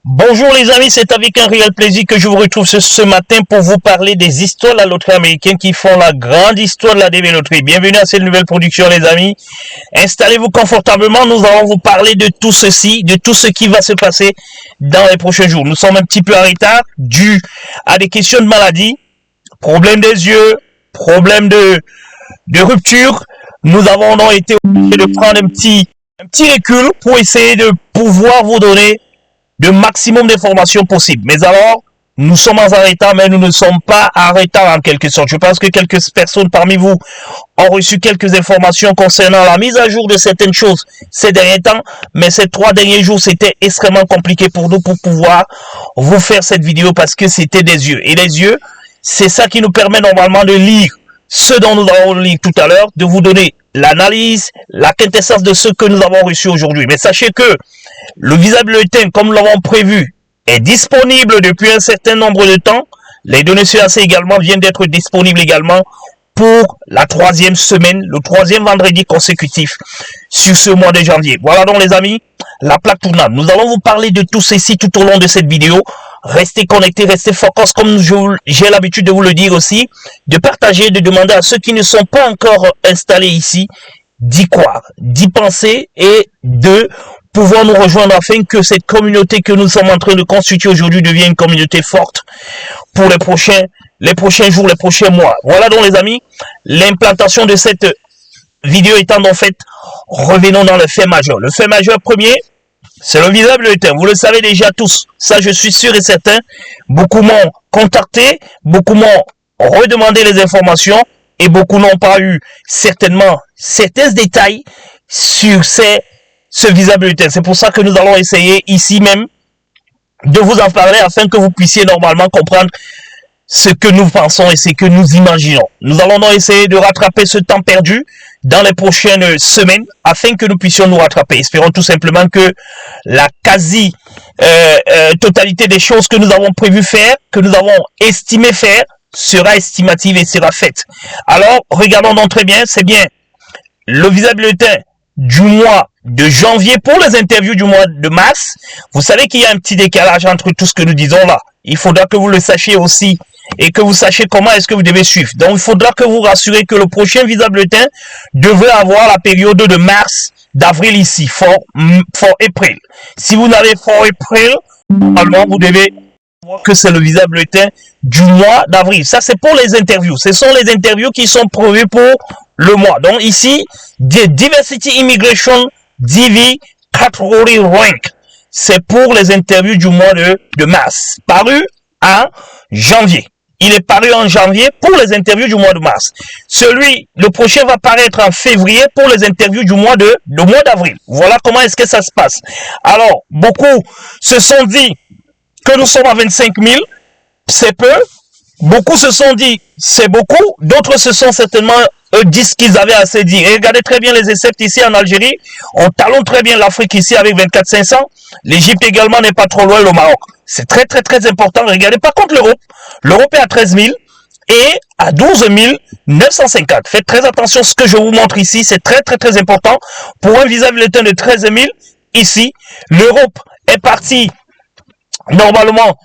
Bonjour les amis, c'est avec un réel plaisir que je vous retrouve ce matin pour vous parler des histoires de la loterie américaine qui font la grande histoire de la DB Loterie. Bienvenue à cette nouvelle production les amis. Installez-vous confortablement, nous allons vous parler de tout ceci, de tout ce qui va se passer dans les prochains jours. Nous sommes un petit peu en retard dû à des questions de maladie, problèmes des yeux, problèmes de rupture. Nous avons donc été obligés de prendre un petit recul pour essayer de pouvoir vous donner le maximum d'informations possibles. Mais alors, nous sommes en retard, mais nous ne sommes pas en retard en quelque sorte. Je pense que quelques personnes parmi vous ont reçu quelques informations concernant la mise à jour de certaines choses ces derniers temps, mais ces 3 derniers jours, c'était extrêmement compliqué pour nous pour pouvoir vous faire cette vidéo parce que c'était des yeux. Et les yeux, c'est ça qui nous permet normalement de lire ce dont nous allons lire tout à l'heure, de vous donner l'analyse, la quintessence de ce que nous avons reçu aujourd'hui. Mais sachez que le visa bulletin, comme nous l'avons prévu, est disponible depuis un certain nombre de temps. Les données CAC également viennent d'être disponibles également pour la 3e semaine, le 3e vendredi consécutif sur ce mois de janvier. Voilà donc les amis, la plaque tournante. Nous allons vous parler de tout ceci tout au long de cette vidéo. Restez connectés, restez focus comme j'ai l'habitude de vous le dire aussi, de partager, de demander à ceux qui ne sont pas encore installés ici d'y croire, d'y penser et de pouvoir nous rejoindre afin que cette communauté que nous sommes en train de constituer aujourd'hui devienne une communauté forte pour les prochains jours, les prochains mois. Voilà donc les amis, l'implantation de cette vidéo étant en fait, revenons dans le fait majeur. Le fait majeur premier, c'est le visa bulletin. Vous le savez déjà tous. Ça, je suis sûr et certain. Beaucoup m'ont contacté, beaucoup m'ont redemandé les informations et beaucoup n'ont pas eu certainement certains détails sur ce visa bulletin. C'est pour ça que nous allons essayer ici même de vous en parler afin que vous puissiez normalement comprendre ce que nous pensons et ce que nous imaginons. Nous allons donc essayer de rattraper ce temps perdu dans les prochaines semaines afin que nous puissions nous rattraper. Espérons tout simplement que la quasi totalité des choses que nous avons prévu faire, que nous avons estimé faire, sera estimative et sera faite. Alors, regardons donc très bien, c'est bien le visa bulletin du mois de janvier pour les interviews du mois de mars. Vous savez qu'il y a un petit décalage entre tout ce que nous disons là. Il faudra que vous le sachiez aussi et que vous sachiez comment est-ce que vous devez suivre. Donc, il faudra que vous rassurez que le prochain visa bulletin devrait avoir la période de mars, d'avril ici, for April. Si vous n'avez for April, normalement, vous devez voir que c'est le visa bulletin du mois d'avril. Ça, c'est pour les interviews. Ce sont les interviews qui sont prévues pour le mois. Donc, ici, Diversity Immigration DV Category Rank. C'est pour les interviews du mois de mars. Paru en janvier. Il est paru en janvier pour les interviews du mois de mars. Le prochain va paraître en février pour les interviews du mois d'avril. Voilà comment est-ce que ça se passe. Alors, beaucoup se sont dit que nous sommes à 25 000, c'est peu. Beaucoup se sont dit, c'est beaucoup. D'autres se sont certainement dit ce qu'ils avaient assez dit. Et regardez très bien les Égyptes ici en Algérie. On talonne très bien l'Afrique ici avec 24 500. L'Égypte également n'est pas trop loin, le Maroc. C'est très très très important. Regardez par contre l'Europe. L'Europe est à 13 000 et à 12 950. Faites très attention à ce que je vous montre ici. C'est très très très important. Pour un visa bulletin de 13 000 ici, l'Europe est partie normalement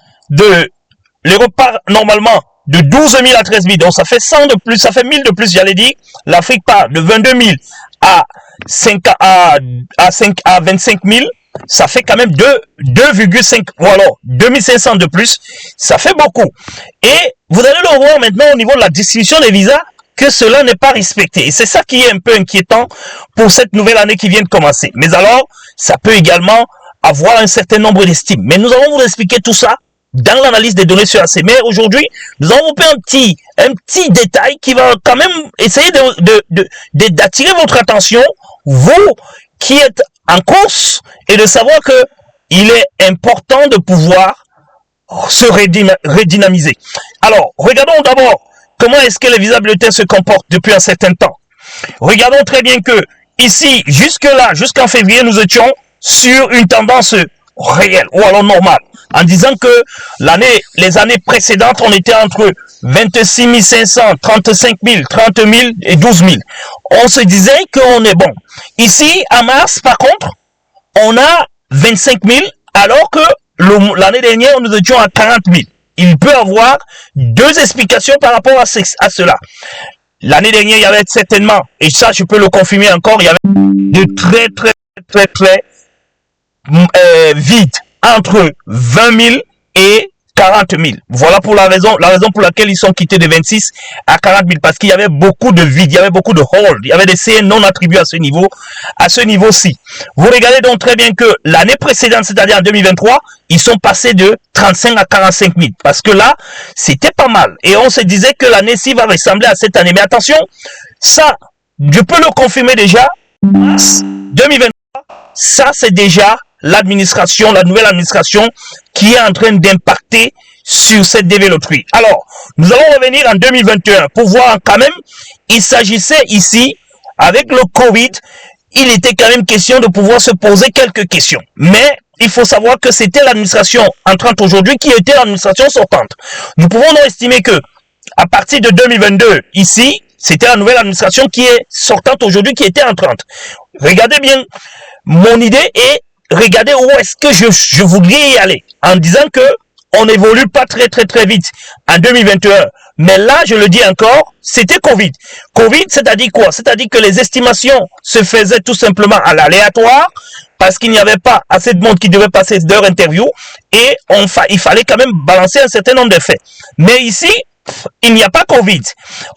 l'Europe part normalement de 12 000 à 13 000. Donc, ça fait 100 de plus, ça fait 1000 de plus, j'allais dire. L'Afrique part de 22 000 à 25 000. Ça fait quand même 2,5, voilà, 2500 de plus. Ça fait beaucoup. Et vous allez le voir maintenant au niveau de la distribution des visas que cela n'est pas respecté. Et c'est ça qui est un peu inquiétant pour cette nouvelle année qui vient de commencer. Mais alors, ça peut également avoir un certain nombre d'estimes. Mais nous allons vous expliquer tout ça dans l'analyse des données sur AC. Mais aujourd'hui, nous allons vous faire un petit détail qui va quand même essayer d'attirer votre attention, vous qui êtes en course, et de savoir que il est important de pouvoir se redynamiser. Alors, regardons d'abord comment est-ce que les visa bulletins se comportent depuis un certain temps. Regardons très bien que ici, jusque-là, jusqu'en février, nous étions sur une tendance réelle ou alors normale, en disant que les années précédentes, on était entre 26 500, 35 000, 30 000 et 12 000. On se disait qu'on est bon. Ici, en mars, par contre, on a 25 000, alors que l'année dernière, nous étions à 40 000. Il peut y avoir deux explications par rapport à cela. L'année dernière, il y avait certainement, et ça je peux le confirmer encore, il y avait de très vide entre 20 000 et 40 000. Voilà pour la raison pour laquelle ils sont quittés de 26 à 40 000, parce qu'il y avait beaucoup de vide, il y avait beaucoup de hold, il y avait des CN non attribués à ce niveau-ci. Vous regardez donc très bien que l'année précédente, c'est-à-dire en 2023, ils sont passés de 35 à 45 000, parce que là, c'était pas mal. Et on se disait que l'année-ci va ressembler à cette année. Mais attention, ça, je peux le confirmer déjà, mars 2023, ça c'est déjà l'administration, la nouvelle administration qui est en train d'impacter sur cette DV Loterie. Alors, nous allons revenir en 2021 pour voir quand même, il s'agissait ici, avec le Covid, il était quand même question de pouvoir se poser quelques questions. Mais il faut savoir que c'était l'administration entrante aujourd'hui qui était l'administration sortante. Nous pouvons donc estimer que à partir de 2022, ici, c'était la nouvelle administration qui est sortante aujourd'hui, qui était entrante. Regardez bien mon idée et regardez où est-ce que je voudrais y aller, en disant que on n'évolue pas très vite en 2021. Mais là, je le dis encore, c'était Covid. Covid, c'est-à-dire quoi? C'est-à-dire que les estimations se faisaient tout simplement à l'aléatoire, parce qu'il n'y avait pas assez de monde qui devait passer leur interview, et il fallait quand même balancer un certain nombre de faits. Mais ici, il n'y a pas Covid.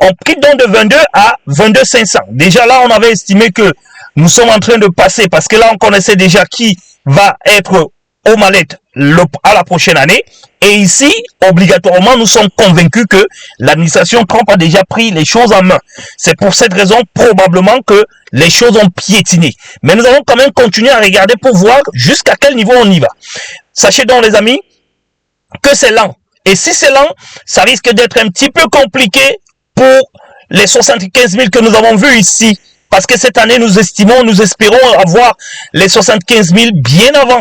On quitte donc de 22 à 22 500. Déjà là, on avait estimé que nous sommes en train de passer, parce que là, on connaissait déjà qui va être aux mallettes à la prochaine année. Et ici, obligatoirement, nous sommes convaincus que l'administration Trump a déjà pris les choses en main. C'est pour cette raison, probablement, que les choses ont piétiné. Mais nous allons quand même continuer à regarder pour voir jusqu'à quel niveau on y va. Sachez donc, les amis, que c'est lent. Et si c'est lent, ça risque d'être un petit peu compliqué pour les 75 000 que nous avons vus ici. Parce que cette année, nous espérons avoir les 75 000 bien avant.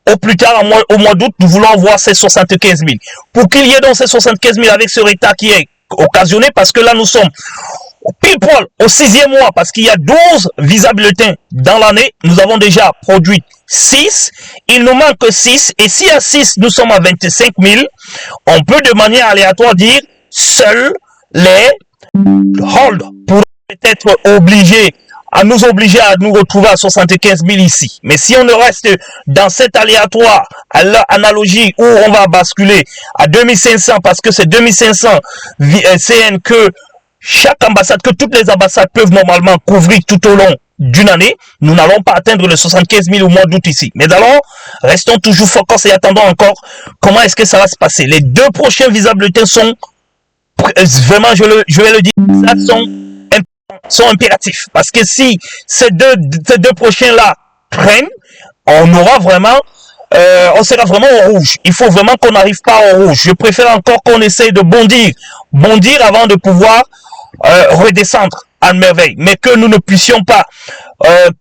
Au plus tard, au mois d'août, nous voulons avoir ces 75 000. Pour qu'il y ait donc ces 75 000 avec ce retard qui est occasionné, parce que là, nous sommes pile poil au 6e mois, parce qu'il y a 12 visas bulletins dans l'année. Nous avons déjà produit 6. Il nous manque 6. Et si à 6, nous sommes à 25 000, on peut de manière aléatoire dire seuls les hold pourraient peut-être nous obliger à nous retrouver à 75 000 ici. Mais si on ne reste dans cet aléatoire, à l'analogie où on va basculer à 2500, parce que c'est 2500 CN que chaque ambassade, que toutes les ambassades peuvent normalement couvrir tout au long d'une année, nous n'allons pas atteindre les 75 000 au mois d'août ici. Mais alors, restons toujours focus et attendons encore comment est-ce que ça va se passer. Les deux prochains visas bulletins sont vraiment, je vais le dire, ça sont impératifs. Parce que si ces deux prochains-là prennent, on aura vraiment, on sera vraiment au rouge. Il faut vraiment qu'on n'arrive pas au rouge. Je préfère encore qu'on essaye de bondir avant de pouvoir redescendre à merveille. Mais que nous ne puissions pas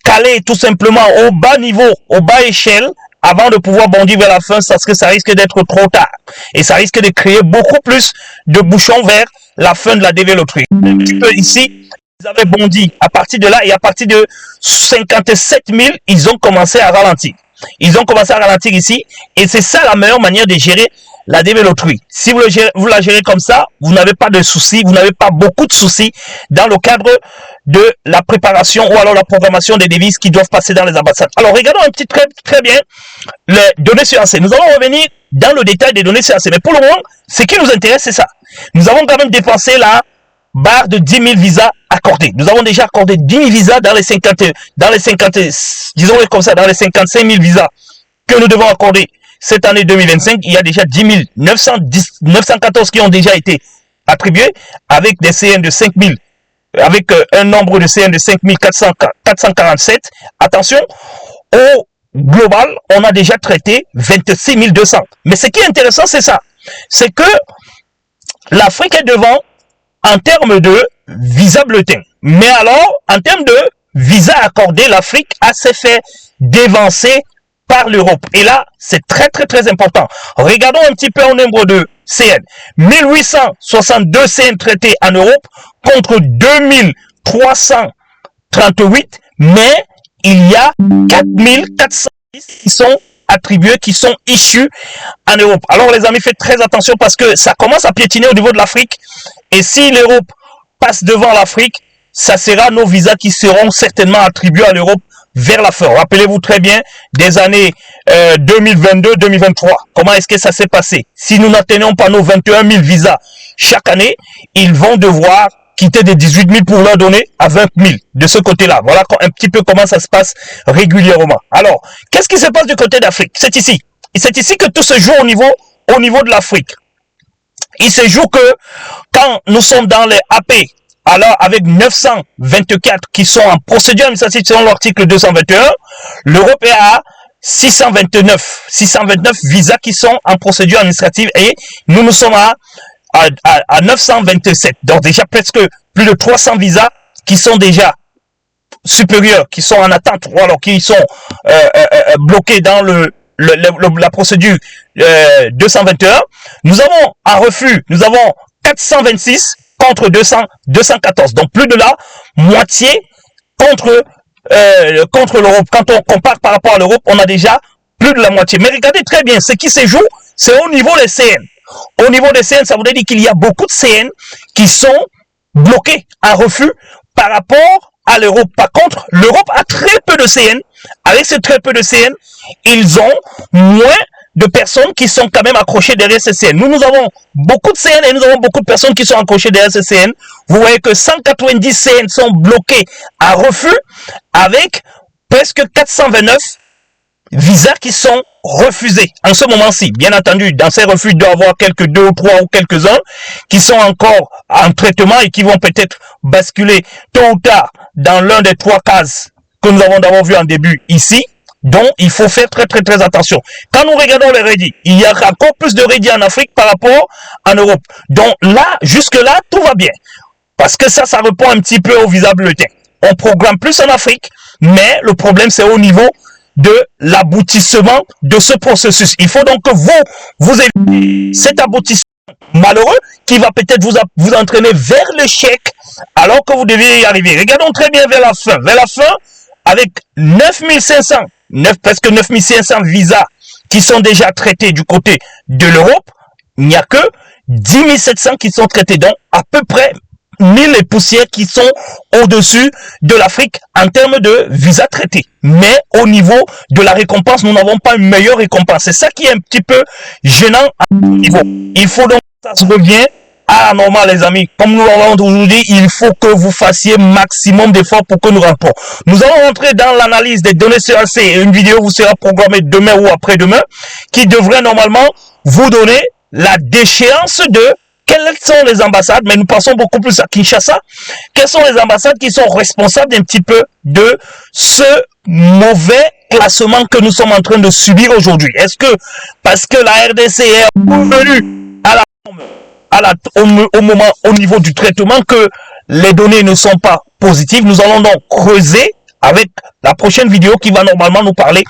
caler tout simplement au bas niveau, au bas échelle, avant de pouvoir bondir vers la fin, parce que ça risque d'être trop tard. Et ça risque de créer beaucoup plus de bouchons vers la fin de la DV Loterie. Un petit peu ici, ils avaient bondi à partir de là, et à partir de 57 000, ils ont commencé à ralentir. Ils ont commencé à ralentir ici, et c'est ça la meilleure manière de gérer la DV Loterie. Si vous la gérez comme ça, vous n'avez pas de soucis, vous n'avez pas beaucoup de soucis dans le cadre de la préparation ou alors la programmation des devises qui doivent passer dans les ambassades. Alors, regardons un petit très bien les données CAC. Nous allons revenir dans le détail des données CAC. Mais pour le moment, ce qui nous intéresse, c'est ça. Nous avons quand même dépensé la barre de 10 000 visas accordés. Nous avons déjà accordé 10 000 visas dans les 55 000 visas que nous devons accorder cette année 2025. Il y a déjà 10 914 qui ont déjà été attribués avec des CN de 5 000, avec un nombre de CN de 5 447. Attention, au global, on a déjà traité 26 200. Mais ce qui est intéressant, c'est ça. C'est que l'Afrique est devant en termes de visa bulletin. Mais alors, en termes de visa accordé, l'Afrique a s'est fait dévancer par l'Europe. Et là, c'est très important. Regardons un petit peu au nombre de CN. 1862 CN traités en Europe contre 2338, mais il y a 4410 qui sont attribués qui sont issus en Europe. Alors les amis, faites très attention parce que ça commence à piétiner au niveau de l'Afrique. Et si l'Europe passe devant l'Afrique, ça sera nos visas qui seront certainement attribués à l'Europe vers la fin. Rappelez-vous très bien des années 2022-2023. Comment est-ce que ça s'est passé? Si nous n'atteignons pas nos 21 000 visas chaque année, ils vont devoir quitter des 18 000 pour leur donner à 20 000 de ce côté-là. Voilà un petit peu comment ça se passe régulièrement. Alors, qu'est-ce qui se passe du côté d'Afrique? C'est ici. Et c'est ici que tout se joue au niveau de l'Afrique. Il se joue que quand nous sommes dans les AP, alors avec 924 qui sont en procédure administrative selon l'article 221, l'Europe est à 629 visas qui sont en procédure administrative et nous sommes à 927. Donc déjà presque plus de 300 visas qui sont déjà supérieurs, qui sont en attente ou alors qui sont bloqués dans la procédure 221. Nous avons un refus, nous avons 426 contre 214. Donc plus de la moitié contre l'Europe. Quand on compare par rapport à l'Europe, on a déjà plus de la moitié. Mais regardez très bien, ce qui se joue, c'est au niveau des CN. Au niveau des CN, ça voudrait dire qu'il y a beaucoup de CN qui sont bloqués à refus par rapport à l'Europe. Par contre, l'Europe a très peu de CN. Avec ces très peu de CN, ils ont moins de personnes qui sont quand même accrochées derrière ces CN. Nous avons beaucoup de CN et nous avons beaucoup de personnes qui sont accrochées derrière ces CN. Vous voyez que 190 CN sont bloqués à refus avec presque 429 visas qui sont refusés en ce moment-ci. Bien entendu, dans ces refus, il doit y avoir quelques 2 ou 3 ou quelques-uns qui sont encore en traitement et qui vont peut-être basculer tôt ou tard dans l'un des 3 cases que nous avons d'abord vu en début ici. Donc, il faut faire très attention. Quand nous regardons les ready, il y a encore plus de ready en Afrique par rapport en Europe. Donc là, jusque-là, tout va bien. Parce que ça répond un petit peu au visa bleuté. On programme plus en Afrique, mais le problème, c'est au niveau de l'aboutissement de ce processus. Il faut donc que vous ayez cet aboutissement malheureux qui va peut-être vous entraîner vers l'échec alors que vous deviez y arriver. Regardons très bien vers la fin. Vers la fin, avec 9500, presque 9500 visas qui sont déjà traités du côté de l'Europe, il n'y a que 10 700 qui sont traités. Donc, à peu près 1000 et poussières qui sont au-dessus de l'Afrique en termes de visas traités. Mais au niveau de la récompense, nous n'avons pas une meilleure récompense. C'est ça qui est un petit peu gênant à ce niveau. Il faut donc que ça se revient à la normale, les amis. Comme nous l'avons toujours dit, il faut que vous fassiez maximum d'efforts pour que nous rentrons. Nous allons rentrer dans l'analyse des données CAC. Une vidéo vous sera programmée demain ou après-demain qui devrait normalement vous donner la déchéance de quelles sont les ambassades, mais nous passons beaucoup plus à Kinshasa. Quelles sont les ambassades qui sont responsables d'un petit peu de ce mauvais classement que nous sommes en train de subir aujourd'hui? Est-ce que parce que la RDC est revenue au niveau du traitement que les données ne sont pas positives? Nous allons donc creuser avec la prochaine vidéo qui va normalement nous parler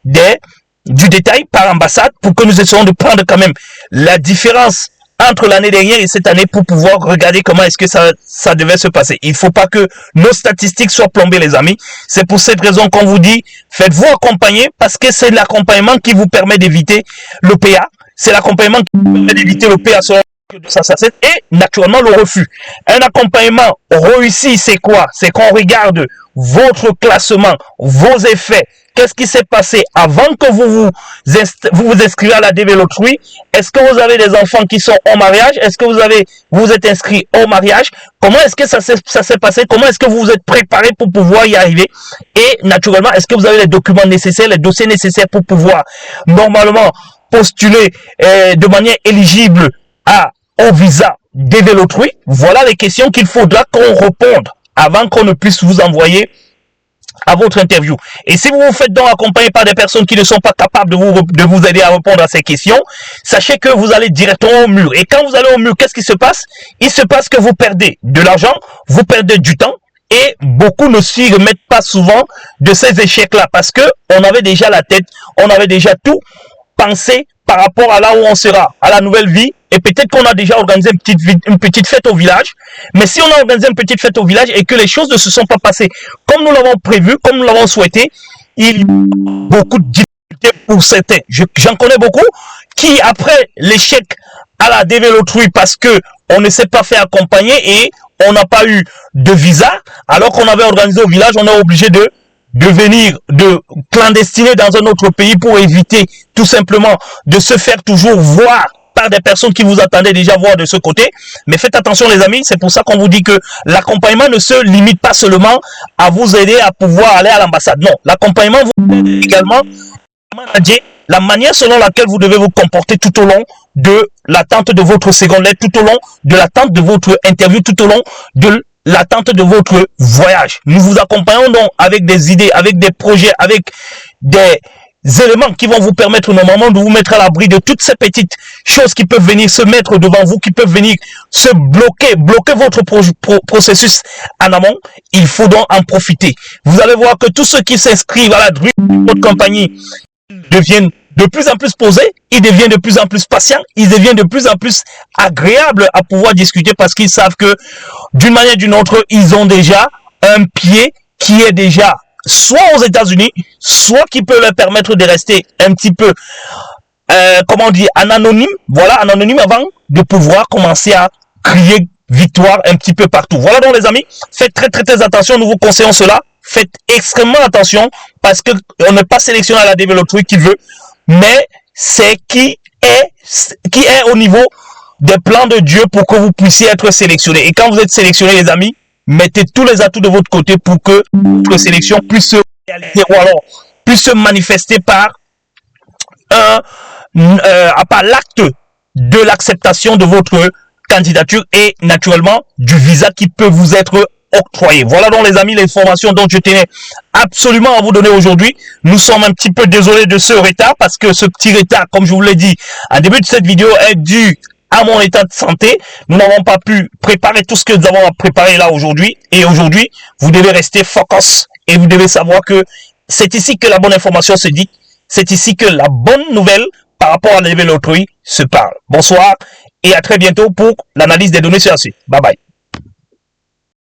du détail par ambassade pour que nous essayons de prendre quand même la différence entre l'année dernière et cette année pour pouvoir regarder comment est-ce que ça devait se passer. Il ne faut pas que nos statistiques soient plombées, les amis. C'est pour cette raison qu'on vous dit, faites-vous accompagner parce que c'est l'accompagnement qui vous permet d'éviter le PA. C'est l'accompagnement qui vous permet d'éviter le PA sur et naturellement le refus. Un accompagnement réussi, c'est quoi? C'est qu'on regarde votre classement, vos effets. Qu'est-ce qui s'est passé avant que vous vous inscrivez à la DV Loterie? Est-ce que vous avez des enfants qui sont au mariage? Est-ce que vous êtes inscrit au mariage? Comment est-ce que ça s'est passé? Comment est-ce que vous vous êtes préparé pour pouvoir y arriver? Et naturellement, est-ce que vous avez les documents nécessaires, les dossiers nécessaires pour pouvoir normalement postuler de manière éligible au visa DV Loterie? Voilà les questions qu'il faudra qu'on réponde avant qu'on ne puisse vous envoyer à votre interview. Et si vous vous faites donc accompagner par des personnes qui ne sont pas capables de vous aider à répondre à ces questions, sachez que vous allez directement au mur. Et quand vous allez au mur, qu'est-ce qui se passe? Il se passe que vous perdez de l'argent, vous perdez du temps, et beaucoup ne s'y remettent pas souvent de ces échecs-là parce que on avait déjà la tête, on avait déjà tout pensé par rapport à là où on sera, à la nouvelle vie. Et peut-être qu'on a déjà organisé une petite fête au village. Mais si on a organisé une petite fête au village et que les choses ne se sont pas passées comme nous l'avons prévu, comme nous l'avons souhaité, il y a beaucoup de difficultés difficulté pour certains. J'en connais beaucoup qui, après l'échec à la DV Lottery parce que on ne s'est pas fait accompagner et on n'a pas eu de visa, alors qu'on avait organisé au village, on est obligé de venir de clandestiner dans un autre pays pour éviter tout simplement de se faire toujours voir par des personnes qui vous attendaient déjà voir de ce côté. Mais faites attention les amis, c'est pour ça qu'on vous dit que l'accompagnement ne se limite pas seulement à vous aider à pouvoir aller à l'ambassade. Non, l'accompagnement vous aide également à manager la manière selon laquelle vous devez vous comporter tout au long de l'attente de votre seconde lettre, tout au long de l'attente de votre interview, tout au long de l'attente de votre voyage. Nous vous accompagnons donc avec des idées, avec des projets, avec des éléments qui vont vous permettre normalement de vous mettre à l'abri de toutes ces petites choses qui peuvent venir se mettre devant vous, qui peuvent venir se bloquer votre processus en amont. Il faut donc en profiter. Vous allez voir que tous ceux qui s'inscrivent à la de votre compagnie deviennent de plus en plus posés, ils deviennent de plus en plus patients, ils deviennent de plus en plus agréables à pouvoir discuter parce qu'ils savent que d'une manière ou d'une autre, ils ont déjà un pied qui est déjà soit aux États-Unis, soit qui peut leur permettre de rester un petit peu, comment on dit, en anonyme, voilà, en anonyme avant de pouvoir commencer à crier victoire un petit peu partout. Voilà donc les amis, faites très attention, nous vous conseillons cela. Faites extrêmement attention parce que on n'est pas sélectionné à la DV Lottery qui veut, mais c'est qui est au niveau des plans de Dieu pour que vous puissiez être sélectionné. Et quand vous êtes sélectionné les amis, mettez tous les atouts de votre côté pour que votre sélection puisse se réaliser ou alors puisse se manifester par par l'acte de l'acceptation de votre candidature et naturellement du visa qui peut vous être octroyé. Voilà donc les amis l'information dont je tenais absolument à vous donner aujourd'hui. Nous sommes un petit peu désolés de ce retard parce que ce petit retard, comme je vous l'ai dit en début de cette vidéo, est dû à mon état de santé. Nous n'avons pas pu préparer tout ce que nous avons à préparer là aujourd'hui. Et aujourd'hui, vous devez rester focus et vous devez savoir que c'est ici que la bonne information se dit. C'est ici que la bonne nouvelle par rapport à la DV Lottery se parle. Bonsoir et à très bientôt pour l'analyse des données sur la suite. Bye bye.